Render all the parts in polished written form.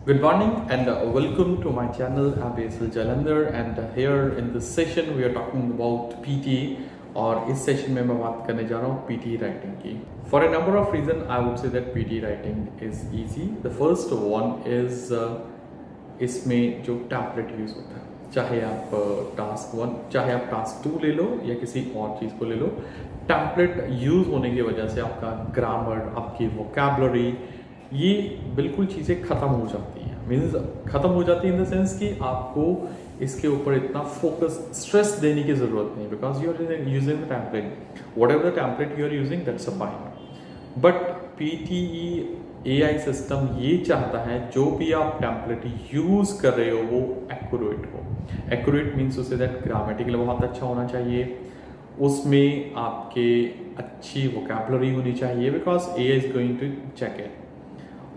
Good morning and welcome to my channel. I'm Basil Jalandhar and here in this session we are talking about PT और इस session में मैं बात करने जा रहा हूँ PT राइटिंग की. For a number of reasons I would say that PT writing is easy. The first one is इसमें जो टेम्पलेट यूज होता है, चाहे आप टास्क 1 चाहे आप टास्क 2 ले लो या किसी और चीज़ को ले लो, टेम्पलेट यूज होने की वजह से आपका ग्रामर, आपकी वोकैबुलरी, ये बिल्कुल चीज़ें ख़त्म हो जाती हैं. मीन्स ख़त्म हो जाती है इन द सेंस कि आपको इसके ऊपर इतना फोकस, स्ट्रेस देने की ज़रूरत नहीं, because you are using the template. Whatever the template you are using that's a fine. But PTE AI system ये चाहता है जो भी आप टेम्पलेट यूज़ कर रहे हो वो एक्यूरेट हो. एक्यूरेट मीन्स उसे दैट ग्रामेटिकल बहुत अच्छा होना चाहिए, उसमें आपके अच्छी वोकैबुलरी होनी चाहिए, because AI is going to check it.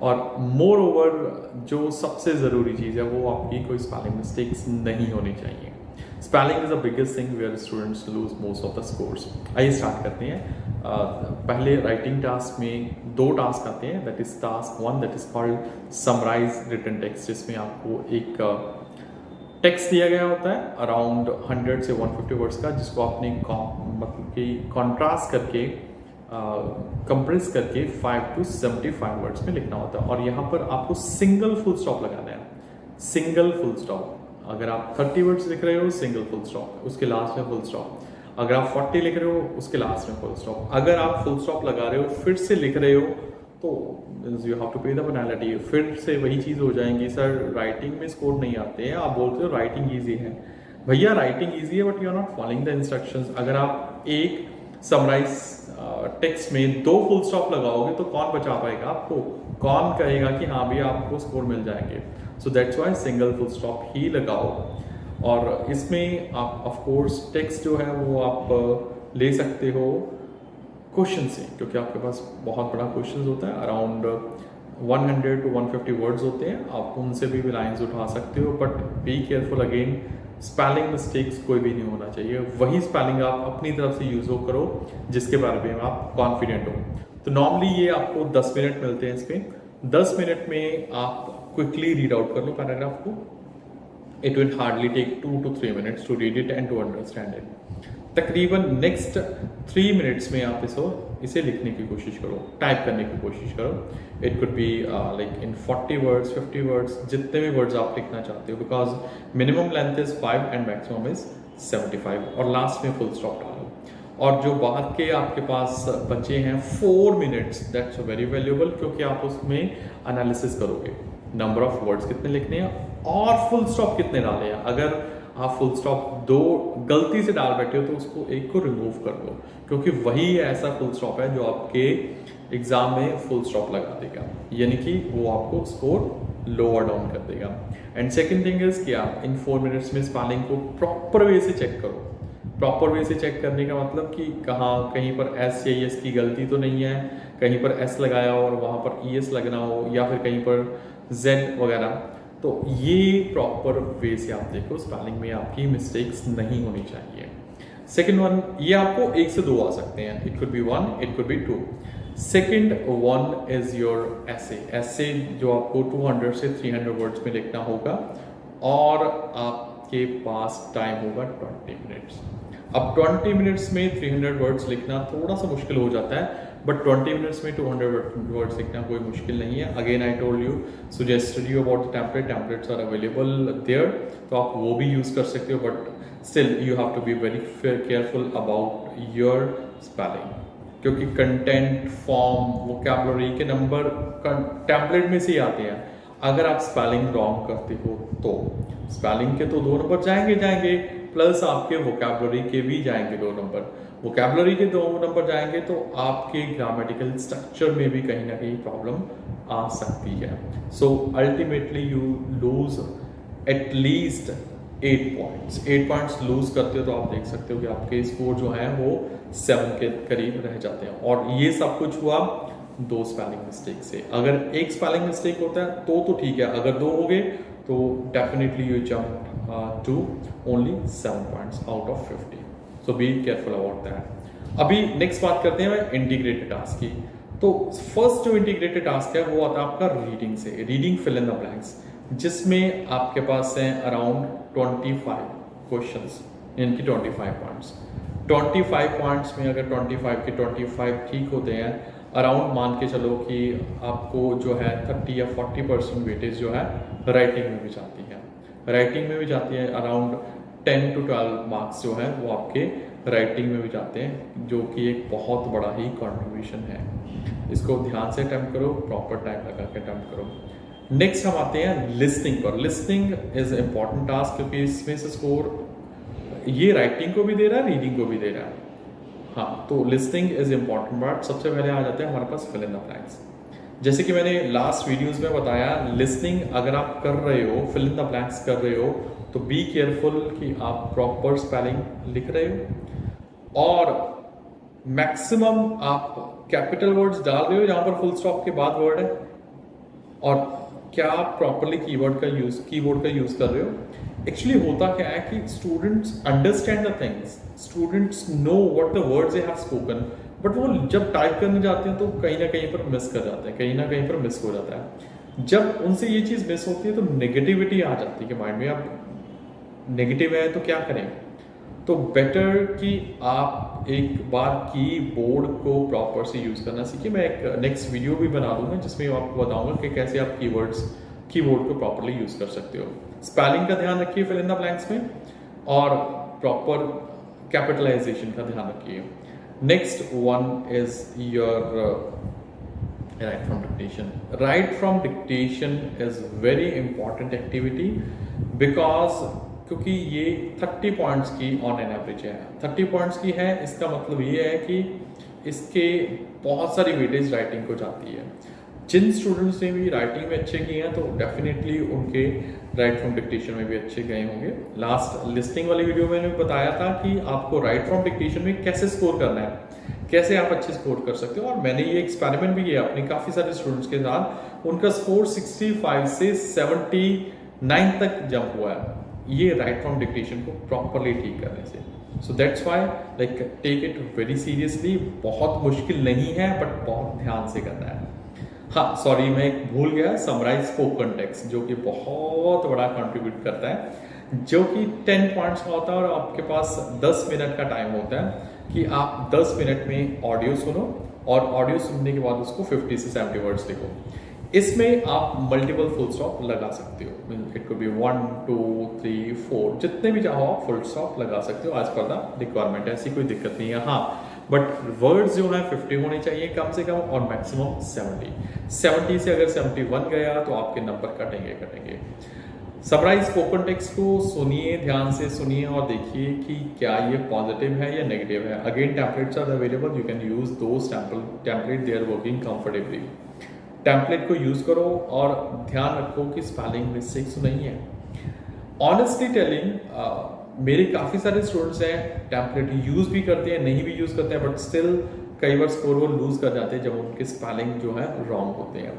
और मोर ओवर जो सबसे ज़रूरी चीज़ है वो आपकी कोई स्पेलिंग मिस्टेक्स नहीं होनी चाहिए. Spelling is the biggest thing where students lose most of the scores. आइए स्टार्ट करते हैं. पहले राइटिंग टास्क में 2 टास्क आते हैं. That is task 1 that is called summarize written text, जिसमें आपको एक टेक्स्ट दिया गया होता है अराउंड 100 से 150 वर्ड्स का, जिसको आपने मतलब कि कॉन्ट्रास्ट करके कंप्रेस करके 5 to 75 वर्ड्स में लिखना होता है. और यहाँ पर आपको सिंगल फुल स्टॉप लगाना है. Single full stop. अगर आप 30 वर्ड्स लिख रहे हो सिंगल फुल स्टॉप, उसके लास्ट में फुल स्टॉप. अगर आप 40 लिख रहे हो उसके लास्ट में फुल स्टॉप. अगर आप फुल स्टॉप लगा रहे हो फिर से लिख रहे हो तो यू हैव टू पे द पेनल्टी. फिर से वही चीज़ हो जाएंगी, सर राइटिंग में स्कोर नहीं आते हैं. आप बोलते हो राइटिंग ईजी है. भैया राइटिंग ईजी है but you are not following the instructions. अगर आप एक समराइज टेक्स्ट में 2 फुल स्टॉप लगाओगे तो कौन बचा पाएगा आपको? कौन कहेगा कि हाँ भैया आपको स्कोर मिल जाएंगे? So that's why single full stop ही लगाओ. और इसमें आप ऑफ कोर्स टेक्स्ट जो है वो आप ले सकते हो क्वेश्चन से, क्योंकि आपके पास बहुत बड़ा क्वेश्चन होता है. अराउंड 100 to 150 वर्ड्स होते हैं. आप उनसे भी लाइन्स उठा सकते हो, but be careful again, spelling mistakes कोई भी नहीं होना चाहिए. वही स्पेलिंग आप अपनी तरफ से यूज करो जिसके बारे में आप कॉन्फिडेंट हो. तो नॉर्मली ये आपको 10 मिनट मिलते हैं. इसमें 10 मिनट में आप क्विकली रीड आउट कर लो पैराग्राफ को. It will hardly take 2 to 3 minutes to read it and to understand it. तकरीबन नेक्स्ट 3 मिनट्स में आप इसे लिखने की कोशिश करो, टाइप करने की कोशिश करो. It could be like in 40 words, 50 words, जितने भी वर्ड्स आप लिखना चाहते हो, because minimum length is 5 and maximum is 75. और लास्ट में फुल स्टॉप डालो. और जो बाद के आपके पास बचे हैं 4 मिनट्स, दैट्स वेरी वैल्यूएबल, क्योंकि आप उसमें एनालिसिस करोगे. नंबर ऑफ वर्ड्स कितने लिखने हैं और फुल स्टॉप कितने डाले हैं. अगर आप फुल स्टॉप 2 गलती से डाल बैठे हो तो उसको एक को रिमूव कर दो, क्योंकि वही ऐसा फुल स्टॉप है जो आपके एग्जाम में फुल स्टॉप लगा देगा, यानी कि वो आपको स्कोर लोअर डाउन कर देगा. एंड सेकंड थिंग इज कि आप इन 4 मिनट्स में स्पेलिंग को प्रॉपर वे से चेक करो. प्रॉपर वे से चेक करने का मतलब कि कहीं पर एस या एस की गलती तो नहीं है, कहीं पर एस लगाया हो और वहाँ पर ES लगना हो, या फिर कहीं पर Z वगैरह. तो ये प्रॉपर वे से आप देखो, स्पेलिंग में आपकी मिस्टेक्स नहीं होनी चाहिए. सेकेंड वन, ये आपको 1 से 2 आ सकते हैं. It could be 1, it could be 2. Second one is your ऐसे जो आपको 200 से 300 वर्ड्स में लिखना होगा और आपके पास टाइम होगा 20 मिनट्स. अब 20 मिनट्स में 300 वर्ड्स लिखना थोड़ा सा मुश्किल हो जाता है, बट 20 मिनट्स में 200 वर्ड्स लिखना कोई मुश्किल नहीं है. Again I told you, suggested you about the templates are available there, तो आप वो भी यूज कर सकते हो. But still you have to be very careful about your spelling, क्योंकि कंटेंट, फॉर्म, वोकैबुलरी के नंबर टेम्पलेट में से ही आते हैं. अगर आप स्पेलिंग रॉन्ग करते हो तो स्पेलिंग के तो 2 नंबर जाएंगे, प्लस आपके वोकैबुलरी के भी जाएंगे 2 नंबर. वोकैबुलरी के 2 नंबर जाएंगे तो आपके ग्रामेटिकल स्ट्रक्चर में भी कहीं ना कहीं प्रॉब्लम आ सकती है. So ultimately you lose at least 8 points. 8 points lose करते हो तो आप देख सकते हो कि आपके स्कोर जो है वो 7 के करीब रह जाते हैं. और ये सब कुछ हुआ 2 स्पेलिंग मिस्टेक से. अगर 1 स्पेलिंग मिस्टेक होता है तो ठीक है, अगर 2 हो गए तो definitely you jump to only 7 points out of 50. So be careful about that. अभी नेक्स्ट बात करते हैं इंटीग्रेटेड टास्क की. तो फर्स्ट जो इंटीग्रेटेड टास्क है वो आता है आपका रीडिंग से, reading fill in the blanks, जिसमें आपके पास है अराउंड 25 क्वेश्चंस, इनकी 25 पॉइंट्स। 25 पॉइंट्स में अगर 25 के 25 ठीक होते हैं, अराउंड मान के चलो कि आपको जो है 30 या 40% वेटेज जो है राइटिंग में भी जाती है। राइटिंग में भी जाती है, अराउंड 10 to 12 मार्क्स जो है वो आपके राइटिंग में भी जाते हैं, जो कि एक बहुत बड़ा ही कंट्रीब्यूशन है। इसको ध्यान से अटेम्प्ट करो, प्रॉपर टाइम लगा के अटेम्प्ट करो। नेक्स्ट हम आते हैं लिसनिंग पर। लिसनिंग इज इम्पॉर्टेंट टास्क, क्योंकि इसमें से स्कोर ये राइटिंग को भी दे रहा है, रीडिंग को भी दे रहा है। हाँ, तो लिसनिंग इज इम्पॉर्टेंट पार्ट। सबसे पहले आ जाते हैं हमारे पास फिल इन द ब्लैंक्स। जैसे कि मैंने लास्ट वीडियोस में बताया, लिसनिंग अगर आप कर रहे हो, फिल इन द ब्लैंक्स कर रहे हो, तो बी केयरफुल कि आप प्रॉपर स्पेलिंग लिख रहे हो और मैक्सिमम आप कैपिटल वर्ड्स डाल रहे हो जहां पर फुल स्टॉप के बाद वर्ड है, और क्या आप प्रॉपरली कीबोर्ड का यूज कर रहे हो। एक्चुअली होता क्या है कि students understand the things, students know what the words they have spoken, but वो जब टाइप करने जाते हैं तो कहीं ना कहीं पर मिस कर जाते हैं, कहीं ना कहीं पर मिस हो जाता है। जब उनसे ये चीज़ मिस होती है तो नेगेटिविटी आ जाती है कि माइंड में, अब नेगेटिव है तो क्या करें। तो बेटर कि आप एक बार कीबोर्ड को प्रॉपर से यूज़ करना सीखिए। मैं एक नेक्स्ट वीडियो भी बना दूंगा जिसमें आपको बताऊंगा कि कैसे आप कीबोर्ड को प्रॉपरली यूज़ कर सकते हो। स्पेलिंग का ध्यान रखिए फिल इन द ब्लैंक्स में, और प्रॉपर कैपिटलाइजेशन का ध्यान रखिए। Next one is your right from dictation. Right from dictation is very important activity, because क्योंकि ये 30 पॉइंट्स की ऑन एन एवरेज है। 30 पॉइंट्स की है, इसका मतलब ये है कि इसके बहुत सारी वेटेज राइटिंग को जाती है। जिन स्टूडेंट्स ने भी राइटिंग में अच्छे किए हैं तो डेफिनेटली उनके राइट फ्रॉम डिक्टेशन में भी अच्छे गए होंगे। लास्ट लिस्टिंग वाली वीडियो में मैंने बताया था कि आपको राइट फ्रॉम डिक्टेशन में कैसे स्कोर करना है, कैसे आप अच्छे स्कोर कर सकते हो, और मैंने ये एक्सपेरिमेंट भी किया अपने काफ़ी सारे स्टूडेंट्स के साथ। उनका स्कोर 65 से 79 तक जंप हुआ है, ये राइट फ्रॉम डिक्टेशन को प्रॉपरली ठीक करने से। So that's why like take it very seriously. बहुत मुश्किल नहीं है, बट बहुत ध्यान से करना है। हाँ सॉरी, मैं एक भूल गया, समराइज स्पोकन टेक्स्ट, जो कि बहुत बड़ा कंट्रीब्यूट करता है, जो कि 10 पॉइंट्स का होता है, और आपके पास 10 मिनट का टाइम होता है कि आप 10 मिनट में ऑडियो सुनो, और ऑडियो सुनने के बाद उसको 50 से 70 वर्ड्स लिखो। इसमें आप मल्टीपल फुल स्टॉप लगा सकते हो, इट कुड बी 1 2 3 4, जितने भी चाहो आप फुल स्टॉप लगा सकते हो, एज पर द रिक्वायरमेंट। ऐसी कोई दिक्कत नहीं है। हाँ, बट वर्ड्स जो है 50 होने चाहिए कम से कम, और मैक्सिमम 70 से अगर 71 गया तो आपके नंबर कटेंगे। समराइज स्पोकन टेक्स्ट को सुनिए, ध्यान से सुनिए और देखिए कि क्या ये पॉजिटिव है या नेगेटिव है। Again templates are available, you can use those template, they are working comfortably. Template को यूज करो और ध्यान रखो कि स्पेलिंग मिस्टेक्स नहीं है। ऑनेस्टली टेलिंग, मेरे काफ़ी सारे स्टूडेंट्स हैं टेम्पलेट यूज भी करते हैं, नहीं भी यूज करते हैं, बट स्टिल कई बार स्कोर वो लूज कर जाते हैं जब उनके स्पेलिंग जो है रॉन्ग होते हैं।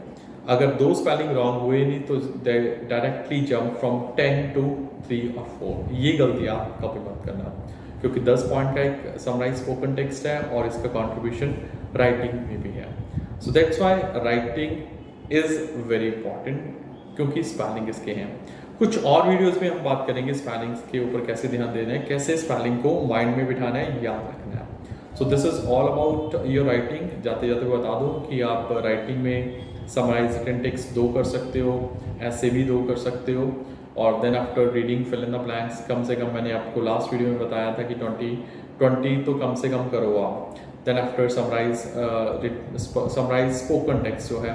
अगर 2 स्पेलिंग रॉन्ग हुए नहीं तो directly jump from 10 to 3 or 4। ये गलती आप कभी मत करना, क्योंकि 10 पॉइंट का एक समराइज स्पोकन टेक्स्ट है और इसका कंट्रीब्यूशन राइटिंग में भी है। सो that's Y writing is very important, क्योंकि स्पेलिंग इसके हैं। कुछ और वीडियोस में हम बात करेंगे स्पेलिंग के ऊपर, कैसे ध्यान देना है, कैसे स्पेलिंग को माइंड में बिठाना है, याद रखना है। So this is all about your writing. जाते जाते बता दूं कि आप राइटिंग में समराइज रिटन टेक्स्ट 2 कर सकते हो, ऐसे भी 2 कर सकते हो, और then after reading fill in the blanks कम से कम, मैंने आपको लास्ट वीडियो में बताया था कि 20 तो कम से कम करो आप। Then after summarize spoken text जो है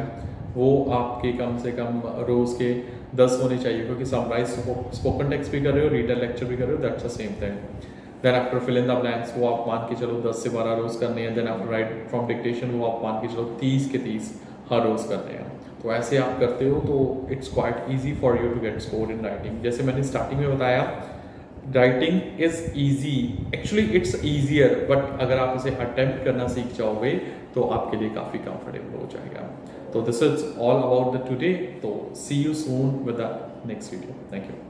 वो आपके कम से कम रोज के 10 होने चाहिए, क्योंकि समराइज स्पोकन टेक्स्ट भी कर रहे हो, रीडर लेक्चर भी कर रहे हो, that's the same thing. Then after fill in the blanks वो आप मान के चलो 10 से 12 रोज करने हैं। Then after write from dictation वो आप मान के चलो 30 के 30 हर रोज करने हैं। तो ऐसे आप करते हो तो it's quite easy for you to get score in writing. जैसे मैंने स्टार्टिंग में बताया, writing is easy, actually it's easier, but अगर आप इसे अटेम्प्ट करना सीख जाओगे तो आपके लिए काफ़ी कंफर्टेबल हो जाएगा। तो this is all about the today. तो see you soon with the next video. Thank you.